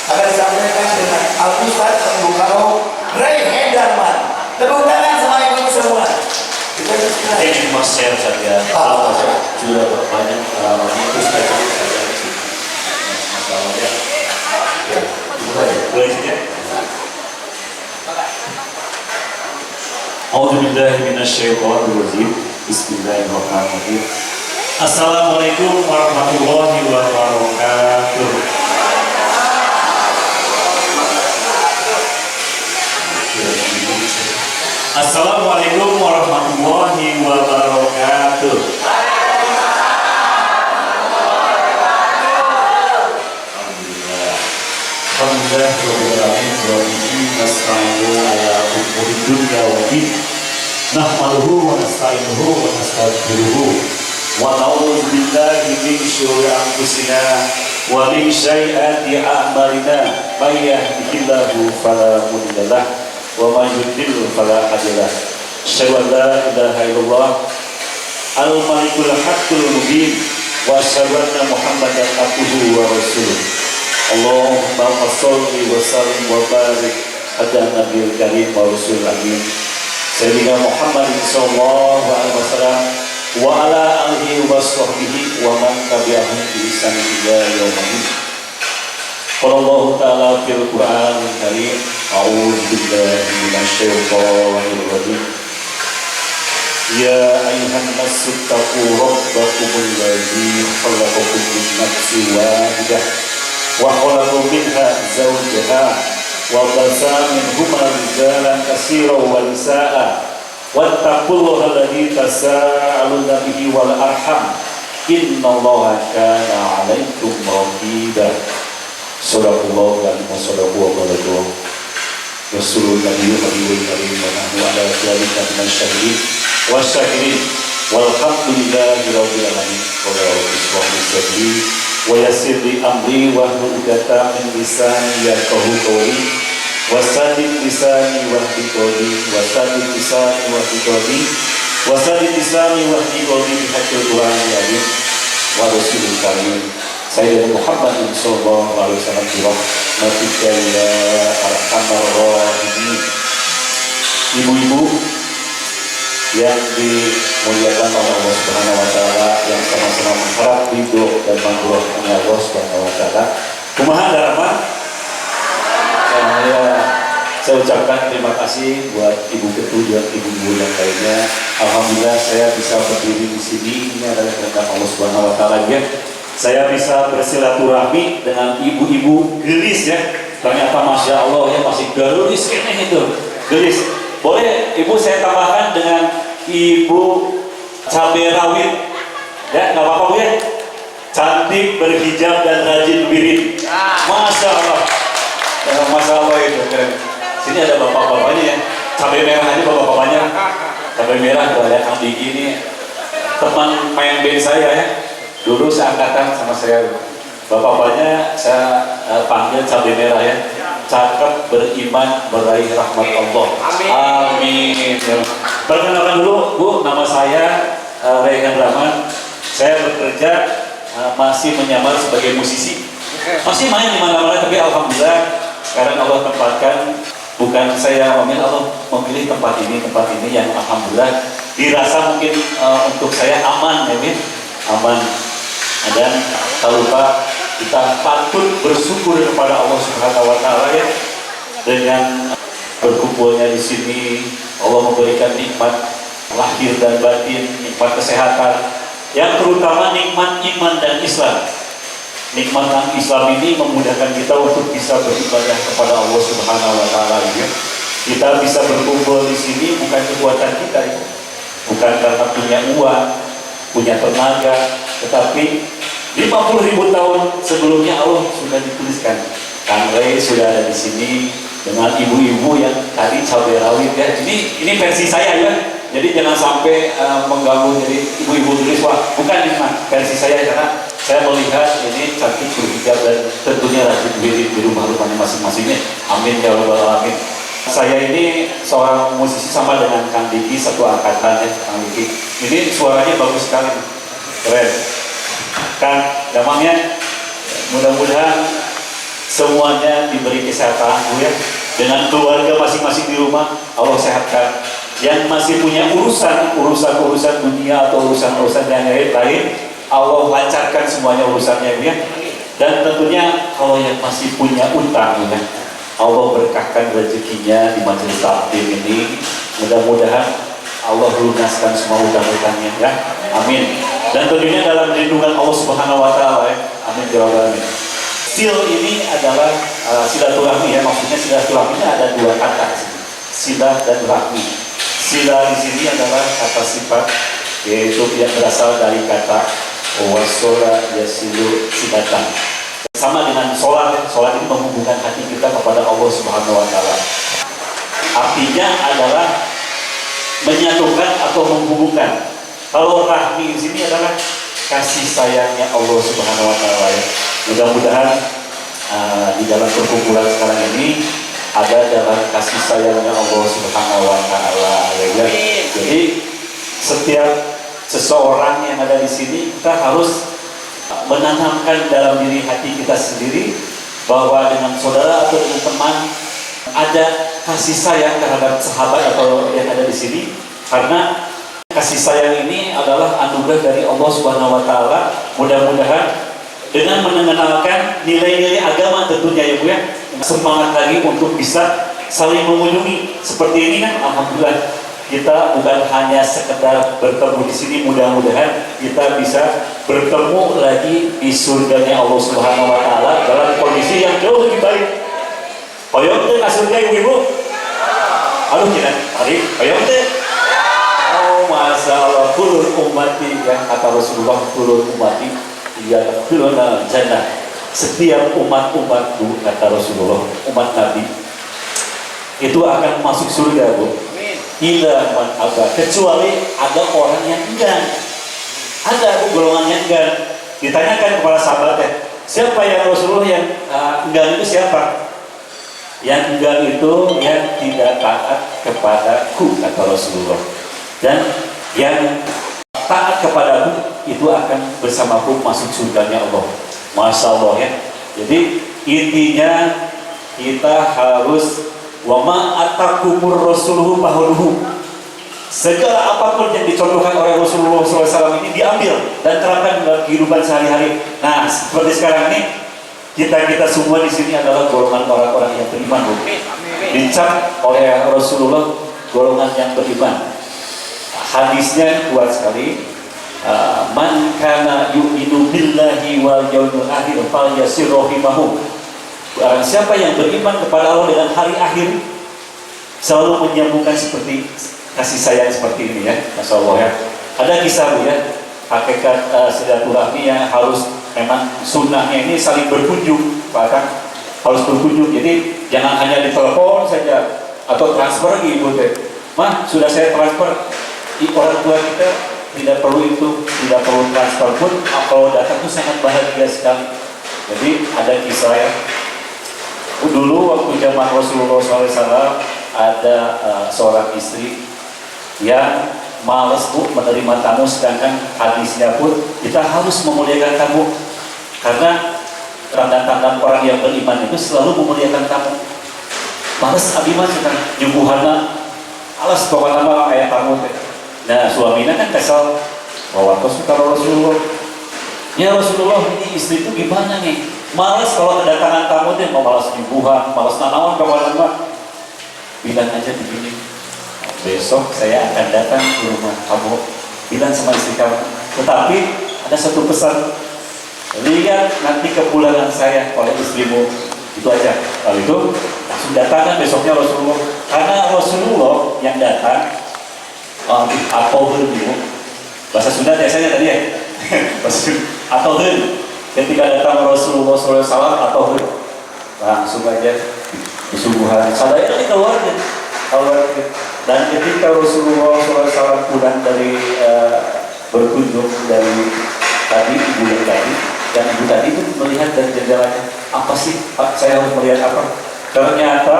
akan disampaikan dengan Al-Ustaz Abu Karo Ray Hendarman. Tepuk tangan sama ibu semua. Kita ini mas share saja. Kalau juga banyak itu saja masalahnya. Boleh saja. A'udzubillahi minasyaitonirrajim. Bismillahirrahmanirrahim. Assalamualaikum warahmatullahi wabarakatuh. Assalamualaikum warahmatullahi wabarakatuh. Alhamdulillah. Nahmaduhu wa nasta'inuhu wa nastaghfiruh wa na'udzu billahi min syururi anfusina wa min sayyiati a'malina may yahdihillahu fala mudilla lahu wa may yudlil fala hadiya lahu. Asyhadu an la ilaha illallah al-malikul haqqul mubin wa asyhadu anna Muhammadan abduhu wa rasuluh. Allahumma shalli wa sallim wa barik ala nabiyil karim wa rasulil amin Sayyidina Muhammad sallallahu alaihi wasallam wa ala alihi wa sahbihi wa man tabi'ahum bi ihsan ila yaumil. Qala Allah ta'ala fil Qur'anil Karim, a'udzu billahi minasyaitonir rajim. Ya ayyuhan nasu taqu rabbakumul ladzi khalaqakum min nafsin wahidah wa khalaqa minha zawjaha wa basa minhuma rijalan katsiran wa nisaa wattaqullaha alladzi tasaaluna bihi wal arham innallaha kana 'alaikum raqiba. Sadaqallahu wa sadaqallahu Rasulul Nabi Habibul Karim wa nahnu ala dzalika minasyahidin wasyakirin walhamdulillahi rabbil alamin. Wa yassir li amri wa hlul 'uqdatam min lisani yafqahu qawli wasadid lisani wahdi qawli wasadid lisani wahdi qawli wasadid lisani wahdi qawli bihaqqil Qur'anil azim wa rasulil karim Sayyidina Muhammad sallallahu alaihi wasallam bi rahmatika ya arhamar rahimin. Ibu-ibu yang dimuliakan oleh Allah Subhanahu wa taala, yang sama-sama mengharap ridho dan manfaatnya Allah Subhanahu wa taala. Kumaha darama? Saya ucapkan terima kasih buat Ibu Ketua dan ibu-ibu yang lainnya. Alhamdulillah saya bisa berdiri di sini. Ini adalah kehendak Allah Subhanahu wa taala ya. Saya bisa bersilaturahmi dengan ibu-ibu gelis ya. Ternyata masya Allah ya, masih gelis kayaknya itu. Gelis. Boleh Ibu saya tambahkan dengan Ibu cabai rawit. Ya, nggak apa-apa Bu ya. Cantik, berhijab dan rajin wirid. Masya Allah. Masya Allah itu keren. Sini ada bapak-bapaknya ya. Cabai merah aja bapak-bapaknya. Cabai merah tuh ada Kang Diki ini. Teman main band saya ya. Dulu seangkatan sama saya. Bapak-bapaknya saya panggil cabai merah ya. Cakep, beriman, meraih rahmat Allah. Amin. Perkenalkan dulu Bu, nama saya Ray Hendarman. Saya bekerja masih menyamar sebagai musisi. Masih main di mana-mana, tapi alhamdulillah sekarang Allah tempatkan, bukan saya memilih, Allah memilih tempat ini yang alhamdulillah dirasa mungkin untuk saya aman ya, aman. Dan tak lupa kita patut bersyukur kepada Allah Subhanahu wa taala ya, dengan berkumpulnya di sini Allah memberikan nikmat lahir dan batin, nikmat kesehatan, yang terutama nikmat iman dan Islam. Nikmat Islam ini memudahkan kita untuk bisa beribadah kepada Allah Subhanahu wa taala ya. Kita bisa berkumpul di sini bukan kekuatan kita ya. Bukan karena punya uang, punya tenaga, tetapi 50.000 tahun sebelumnya Allah sudah dituliskan. Kang Ray sudah ada di sini dengan ibu-ibu yang tadi cabai rawit ya. Ini versi saya ya. Jadi jangan sampai mengganggu jadi ibu-ibu tulis wah bukan ini mah versi saya, karena saya melihat ini cantik berhijab dan tentunya rajin wirid di rumah-rumahnya masing-masingnya. Amin ya rabbal alamin. Saya ini seorang musisi sama dengan Kang Diki, satu angkatan ya Kang Diki. Ini suaranya bagus sekali, keren. Kang, gampangnya mudah-mudahan semuanya diberi kesehatan Bu ya, dengan keluarga masing-masing di rumah Allah sehatkan. Yang masih punya urusan dunia atau urusan yang lain, Allah lancarkan semuanya urusannya Bu ya. Dan tentunya kalau yang masih punya utang ya, Allah berkahkan rezekinya di majelis taklim ini. Mudah-mudahan Allah lunaskan semua utang-utangnya ya. Amin. Dan tentunya dalam lindungan Allah Subhanahu wa taala ya. Amin ya rabbal alamin. Sil ini adalah silaturahmi ya. Maksudnya silaturahmi ini ada dua kata, silah dan rahmi. Silah di sini adalah kata sifat, yaitu yang berasal dari kata wasola yasilu silatan. Sama dengan sholat. Sholat ini menghubungkan hati kita kepada Allah Subhanahu wa taala. Artinya adalah menyatukan atau menghubungkan. Kalau rahmi di sini adalah kasih sayangnya Allah Subhanahu wa taala ya. Mudah-mudahan di dalam perkumpulan sekarang ini ada dalam kasih sayangnya Allah Subhanahu wa taala ya. Jadi setiap seseorang yang ada di sini kita harus menanamkan dalam diri hati kita sendiri bahwa dengan saudara atau dengan teman ada kasih sayang terhadap sahabat atau yang ada di sini, karena kasih sayang ini adalah anugerah dari Allah Subhanahu wa taala. Mudah-mudahan dengan mengenalkan nilai-nilai agama tentunya ya Bu ya, semangat lagi untuk bisa saling mengunjungi seperti ini kan. Alhamdulillah kita bukan hanya sekedar bertemu di sini, mudah-mudahan kita bisa bertemu lagi di surganya Allah Subhanahu wa taala dalam kondisi yang jauh lebih baik. Hoyong teh ka surga ibu-ibu? Aduh kita tarik, hoyong teh. Oh masya Allah, kulul ummati ya, kata Rasulullah, kulul ummati ya kuluna jannah. Setiap umat-umatku, kata Rasulullah, umat Nabi itu akan masuk surga Bu. Ila man aba, kecuali ada orang yang enggan. Ada Bu golongan yang enggan. Ditanyakan kepada sahabatnya, siapa yang Rasulullah yang enggan itu siapa? Yang enggan itu yang tidak taat kepadaku, kata Rasulullah. Dan yang taat kepadaku itu akan bersamaku masuk surganya Allah. Masya Allah ya. Jadi intinya kita harus wa ma atakumur rasuluhu fahuduhu. Segala apapun yang dicontohkan oleh Rasulullah SAW ini diambil dan terapkan dalam kehidupan sehari-hari. Nah, seperti sekarang ini kita semua di sini adalah golongan orang-orang yang beriman. Dicap oleh Rasulullah golongan yang beriman. Hadisnya kuat sekali. Man kana yu'minu billahi wal yawmil akhir falyasir rahimahu. Barang siapa yang beriman kepada Allah dengan hari akhir, selalu menyambungkan seperti kasih sayang seperti ini ya. Masya Allah ya. Ada kisah Bu ya, hakikat silaturahmi yang harus memang sunnahnya ini saling berkunjung, bahkan harus berkunjung. Jadi jangan hanya ditelepon saja atau transfer ibu teh. Mah sudah saya transfer. Orang tua kita tidak perlu itu, tidak perlu transfer pun. Kalau datang itu sangat bahagia sekali. Jadi ada kisah ya. Dulu waktu zaman Rasulullah SAW ada seorang istri yang malas Bu menerima tamu, sedangkan hadisnya pun kita harus memuliakan tamu. Karena tanda-tanda orang yang beriman itu selalu memuliakan tamu. Males abi mah cenah nyuguhanna alas pokokna mah aya tamu teh. Nah, suaminya kan kesal bahwa suka Rasulullah. Ya Rasulullah, ini istri itu gimana nih? Males kalau kedatangan tamu teh, mau malas nyuguhan, malas nanaon pokokna mah. Bilang aja begini. Besok saya akan datang ke rumah kamu. Bilang sama istri kamu. Tetapi ada satu pesan. Lihat nanti kepulangan saya oleh istrimu. Itu aja. Kalau itu langsung datangkan besoknya Rasulullah. Karena Rasulullah yang datang atau dulu bahasa Sunda biasanya tadi ya. Atau ketika datang Rasulullah SAW atau langsung aja disuguhan. Sadaya ini keluar. Dan ketika Rasulullah SAW pulang dari berkunjung dari tadi ibu yang tadi, dan ibu tadi itu melihat dari jendelanya, apa sih Pak, saya harus melihat apa? Ternyata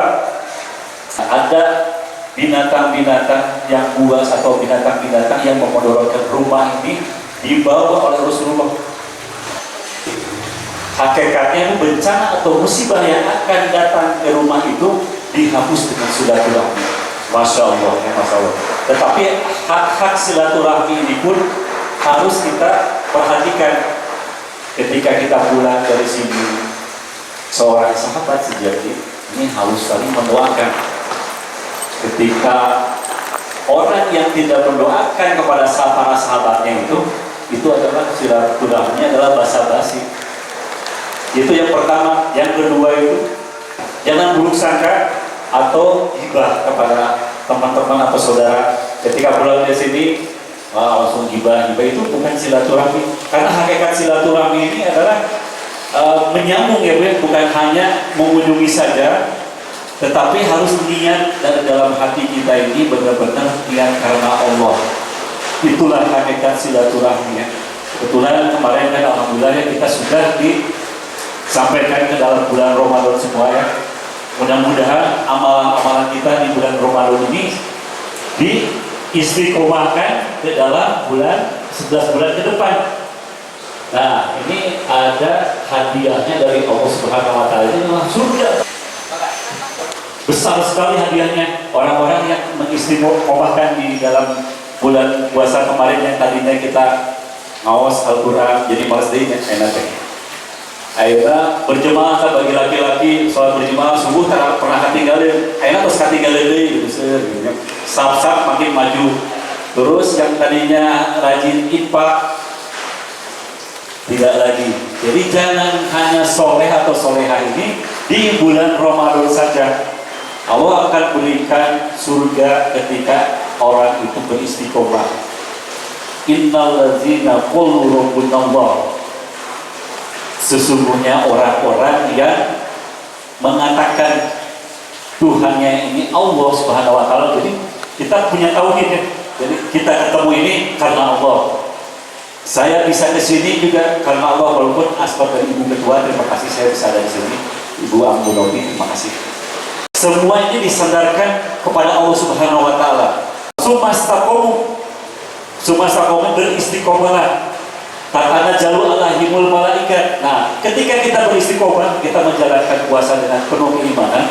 ada binatang-binatang yang buas atau binatang-binatang yang memudaratkan rumah ini dibawa oleh Rasulullah. hakikatnya bencana atau musibah yang akan datang ke rumah itu dihapus dengan silaturahmi. Masya Allah, ya Masya Allah. Tetapi hak-hak silaturahmi ini pun harus kita perhatikan ketika kita pulang dari sini. Seorang sahabat sejati ini harus saling mendoakan. Ketika orang yang tidak mendoakan kepada para sahabatnya itu adalah silaturahminya adalah basa-basi. Itu yang pertama. Yang kedua itu jangan buruk sangka atau gibah kepada teman-teman atau saudara. Ketika pulang dari sini langsung gibah itu bukan silaturahmi. Karena hakikat silaturahmi ini adalah menyambung ya Bu, bukan hanya mengunjungi saja, tetapi harus niat dari dalam hati kita ini benar-benar niat karena Allah. Itulah hakikat silaturahmi ya. Kebetulan kemarin kan alhamdulillah ya, kita sudah disampaikan ke dalam bulan Ramadan semua ya. Mudah-mudahan amalan-amalan kita di bulan Ramadan ini diistiqomahkan ke dalam 11 bulan ke depan. Nah, ini ada hadiahnya dari Allah Subhanahu wa Ta'ala, ini adalah surga. Besar sekali hadiahnya. Orang-orang yang mengistiqomahkan di dalam bulan puasa kemarin yang tadinya kita ngawas Al-Quran, jadi malas deh enak deh. Akhirnya berjemaah bagi laki-laki, sholat berjemaah subuh pernah ketinggalin, akhirnya terus ketinggalin deh gitu. Sab-sab makin maju. Terus yang tadinya rajin IPA tidak lagi. Jadi jangan hanya soleh atau soleha ini di bulan Ramadan saja. Allah akan berikan surga ketika orang itu beristiqomah. Innal ladzina qulu rabbunallah. Sesungguhnya orang-orang yang mengatakan Tuhannya ini Allah Subhanahu wa Ta'ala. Jadi kita punya tauhid ya. Jadi kita ketemu ini karena Allah. Saya bisa ke sini juga karena Allah, walaupun asbab dari Ibu Ketua, terima kasih saya bisa ada di sini. Ibu Ambunobi, terima kasih. Semua ini disandarkan kepada Allah Subhanahu wa Ta'ala. Sumastaqomu beristiqomahlah. Tatana jalu alahimul malaikat. Nah, ketika kita beristiqomah, kita menjalankan puasa dengan penuh keimanan.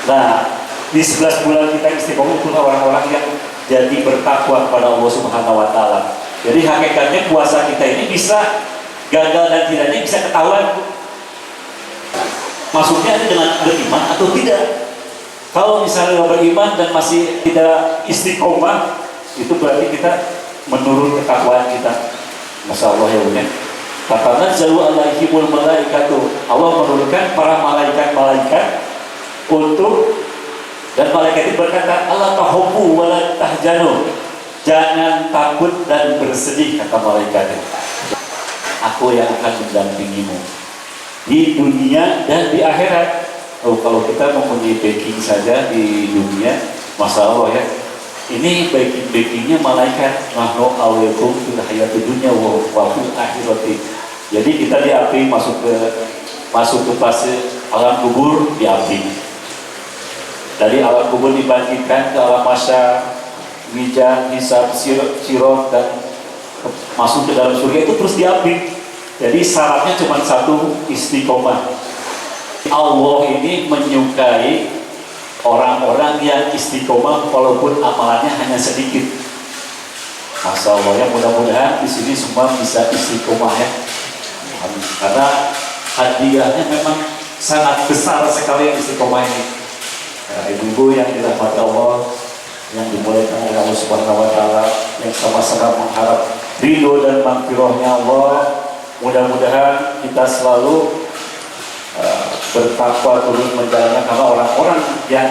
Nah, di 11 bulan kita istiqomah, itulah orang-orang yang jadi bertakwa kepada Allah Subhanahu wa Ta'ala. Jadi hakikatnya puasa kita ini bisa gagal dan tidaknya bisa ketahuan masuknya dengan beriman atau tidak. Kalau misalnya beriman dan masih tidak istiqomah, itu berarti kita menurun ketakwaan kita. Masya Allah ya Bunda. Katanya jalu alaihimul malaikatu. Allah menurunkan para malaikat-malaikat untuk, dan malaikat itu berkata Allah tahubu wala tahjanu. Jangan takut dan bersedih, kata malaikat. Aku yang akan mendampingimu di dunia dan di akhirat. Kalau kita mempunyai backing saja di dunia, Masya Allah ya. Ini backingnya malaikat. Nahnu awliyakum fil hayatid dunya wa fil akhirati. Jadi kita diapi masuk ke fase alam kubur, diapi. Dari alam kubur dibangkitkan ke alam mahsyar, mizan, hisab, sirat, dan masuk ke dalam surga itu terus diapi. Jadi syaratnya cuma satu, istiqomah. Allah ini menyukai orang-orang yang istiqomah walaupun amalannya hanya sedikit. Masya Allah ya, mudah-mudahan di sini semua bisa istiqomah ya. Karena hadiahnya memang sangat besar sekali istiqomah ini. Nah, ibu-ibu yang dirahmati Allah, yang dimuliakan oleh Allah Subhanahu wa Ta'ala, yang sama-sama mengharap ridho dan maghfirahnya Allah, mudah-mudahan kita selalu bertakwa turut menjalankan, karena orang-orang yang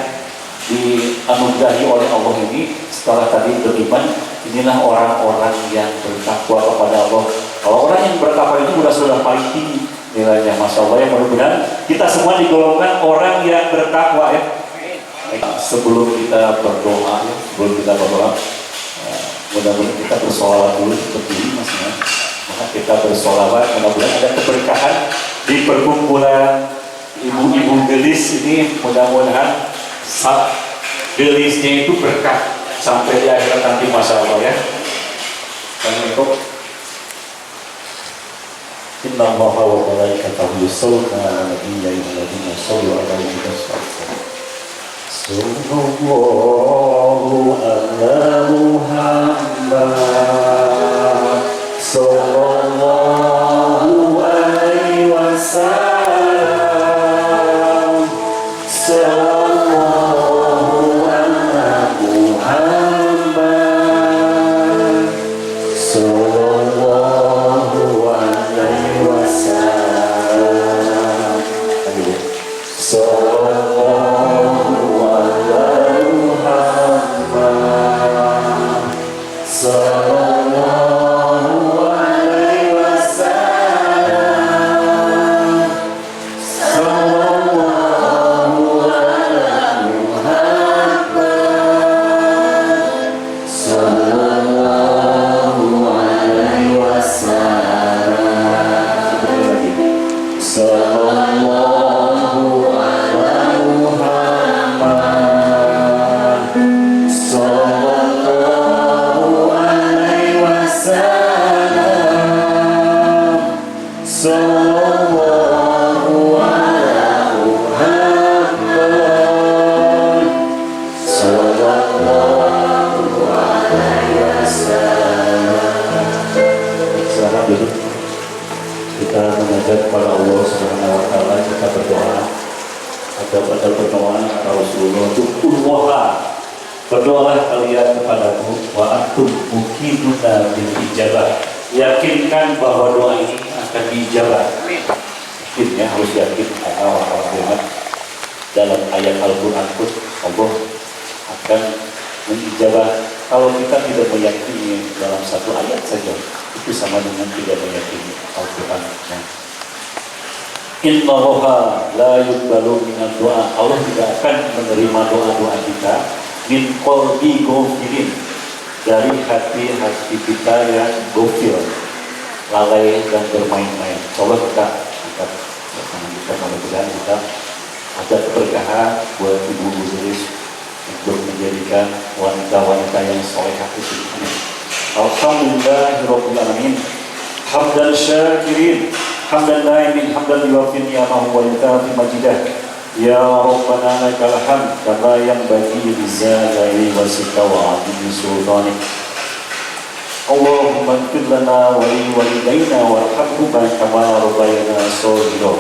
dianugerahi oleh Allah ini setelah tadi beriman, inilah orang-orang yang bertakwa kepada Allah. Kalau orang yang bertakwa itu sudah paling tinggi nilainya. Masya Allah ya, mudah-mudahan kita semua digolongkan orang yang bertakwa ya. Sebelum kita berdoa, mudah-mudahan kita bersolawat dulu seperti ini Mas ya. Maka kita bersolawat, mudah-mudahan ada keberkahan di perkumpulan ibu-ibu gelis ini. Mudah-mudahan gelisnya itu berkah sampai di akhirat nanti, Masya Allah ya. Assalamualaikum. Inna Allaha wa malaikatahu yusholluna 'alan nabiyyi ya ayyuhalladzina shallu 'alaihi wa sallimu. Sallallahu ala Muhammad. Sallallahu alaihi wasallam. Sallallahu ala Muhammad. Sallallahu alaihi wasallam. Sallallahu ala Muhammad. Sallallahu alaihi wasallam. Sallallahu ala Muhammad. Sallallahu alaihi wasallam. Sallallahu ala Muhammad. Sallallahu alaihi wasallam. Sallallahu ala Muhammad. Sallallahu alaihi wasallam. Selamat duduk. Kita menghadap kepada Allah Subhanahu wa taala, kita berdoa. Ada pada pertemuan Rasulullah Tukulwaha. Berdoalah kalian kepadaku wa antum mukiduna bil ijabah. Yakinkan bahwa doa ini akan diijabah. Yakin ya, harus yakin karena orang-orang dalam ayat Al-Quran pun Allah akan mengijabah. Kalau kita tidak meyakini dalam satu ayat saja, itu sama dengan tidak meyakini Al-Quran. Inna Allaha la yuqbalu minad doa. Allah tidak akan menerima doa-doa kita min qalbi ghafilin, dari hati-hati kita yang gofil, lalai dan bermain-main. Coba kita angkat tangan kita, mudah-mudahan kita ada keberkahan buat ibu Zulis untuk menjadikan wanita-wanita yang solehah itu. Alhamdulillahirabbil alamin. Hamdan syakirin, hamdan naimin, hamdan yuwaffi ni'amahu wa yukafi majidah. Ya Rabbana lakal hamd kama yanbaghi lijalali wajhika wa 'azimi sultanik. Allahumma ighfir lana wa li walidayna warhamhuma kama rabbayana shaghira.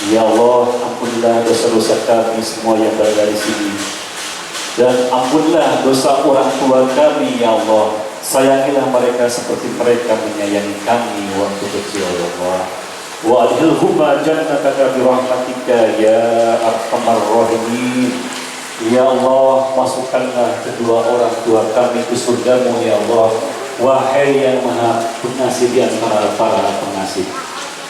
Ya Allah, ampunilah dosa-dosa kami semua yang berada di sini, dan ampunlah dosa orang tua kami. Ya Allah, sayangilah mereka seperti mereka menyayangi kami waktu kecil. Ya Allah, wa adkhilhuma jannataka bi rahmatika ya arhamar rahimin. Ya Allah, masukkanlah kedua orang tua kami ke surgamu. Ya Allah, wahai yang maha pengasih di antara para pengasih.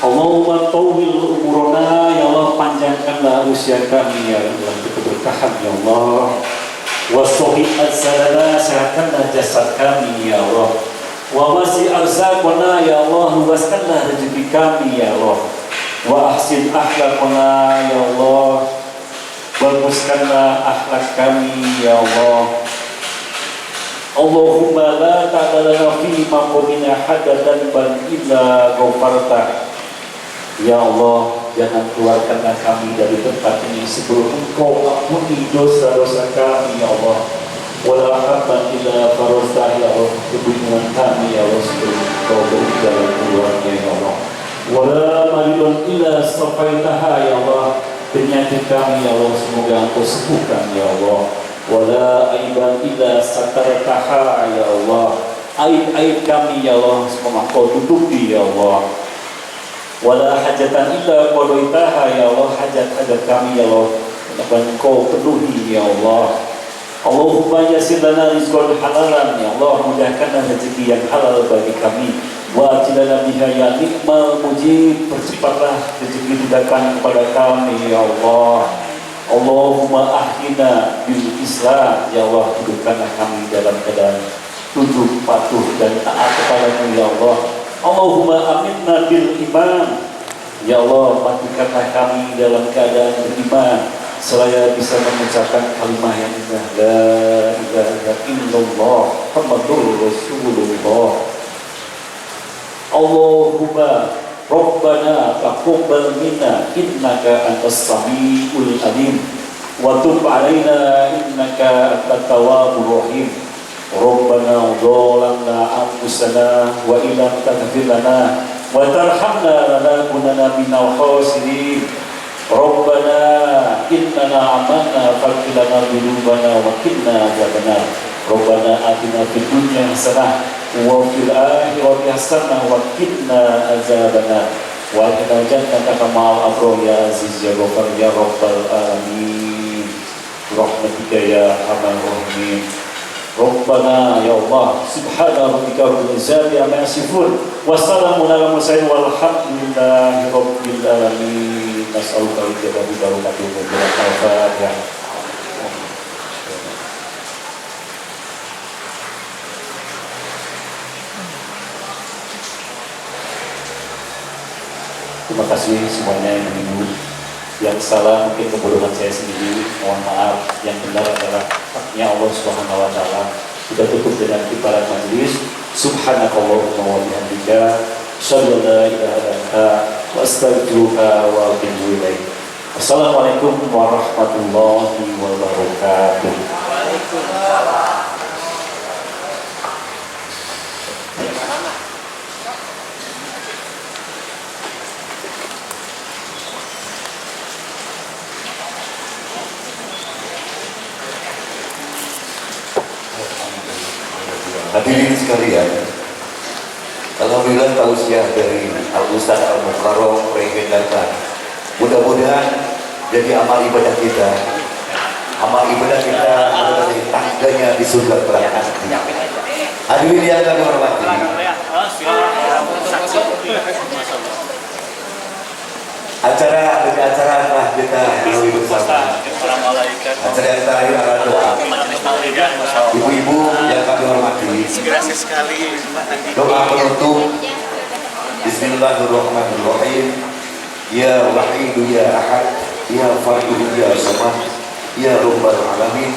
Allahumma tawwil umurana. Ya Allah, panjangkanlah usia kami ya Allah, keberkahan. Ya Allah, wasohi azalana, sehatkanlah jasad kami. Ya Allah, wa wasi arzaqana. Ya Allah, luaskanlah rezeki kami. Ya Allah, wa ahsin akhlaqana. Ya Allah, baguskanlah akhlak kami. Ya Allah, Allahumma la ta'alana fi maqamina hadadan bal illa ghafarta. Ya Allah, jangan keluarkanlah kami dari tempat ini sebelum Engkau ampuni dosa-dosa kami. Ya Allah, wala hamdan illa farajtah. Ya Allah, kebingungan kami. Ya Allah, sebelum Engkau beri jalan keluarnya. Ya Allah, wala maridun illa safaitaha. Ya Allah, penyakit kami. Ya Allah, semoga Engkau sembuhkan. Ya Allah, wala aiban illa satartaha. Ya Allah, aib-aib kami. Ya Allah, semoga Engkau tutupi. Ya Allah, wala hajatan illa qadaitaha. Ya Allah, hajat-hajat kami. Ya Allah, Engkau penuhi. Ya Allah, Allahumma yassir lana rizqan halalan. Ya Allah, mudahkanlah rezeki yang halal bagi kami. Wa atilana biha ya nikmal mujib. Percepatlah rezeki mudahkan kepada kami. Ya Allah, Allahumma ahlina bil Islam. Ya Allah, hidupkanlah kami dalam keadaan tunduk, patuh dan taat kepada-Mu. Ya Allah, Allahumma aminna bil iman. Ya Allah, matikanlah kami dalam keadaan beriman, seraya bisa mengucapkan kalimat yang indah, la ilaha illallah Muhammadur Rasulullah. Allahumma Rabbana taqabbal minna innaka antas samiul alim wa tub alaina innaka antat tawwabur rahim. Rabbana dhalamna anfusana wa illam taghfir lana wa tarhamna lanakunanna minal khasirin. Rabbana innana amanna faghfir lana dzunubana wa qina adzabannar. Rabbana atina fid dunya hasanah wa fil akhirati hasanah wa qina adzabannar. Wa qina jannata kama abrar ya aziz ya ghafar ya rabbal alamin. Rahmatika ya arhamar rahimin. Rabbana ya Allah subhana rabbika rabbil izzati amma yasifun wa salamun alal mursalin walhamdulillahi rabbil alamin. Nas'aluka al-hidayah bi barakatil Fatihah. Terima kasih semuanya yang menunggu. Yang salah mungkin kebodohan saya sendiri, mohon maaf. Yang benar adalah haknya Allah Subhanahu wa taala. Kita tutup dengan kibaran majelis. Subhanakallahumma wa bihamdika asyhadu an la ilaha illa anta wa astaghfiruka wa atubu ilaik. Assalamualaikum warahmatullahi wabarakatuh. Hadirin sekalian, alhamdulillah tausiah dari Al-Ustaz Al-Mukarram Regendarkan. Mudah-mudahan jadi amal ibadah kita. Amal ibadah kita adalah tangganya di surga kelak nanti. Hadirin yang kami hormati, acara demi acara telah kita lalui bersama. Acara yang terakhir adalah doa. Ibu-ibu yang kami hormati, doa penutup. Bismillahirrahmanirrahim. Ya Wahidu ya Ahad, ya Fardhu ya Samad, ya Rabbal Alamin.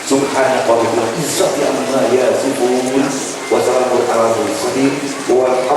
Subhanaka wa bihamdika amma yasifun wa salamun alal mursalin walhamdulillah.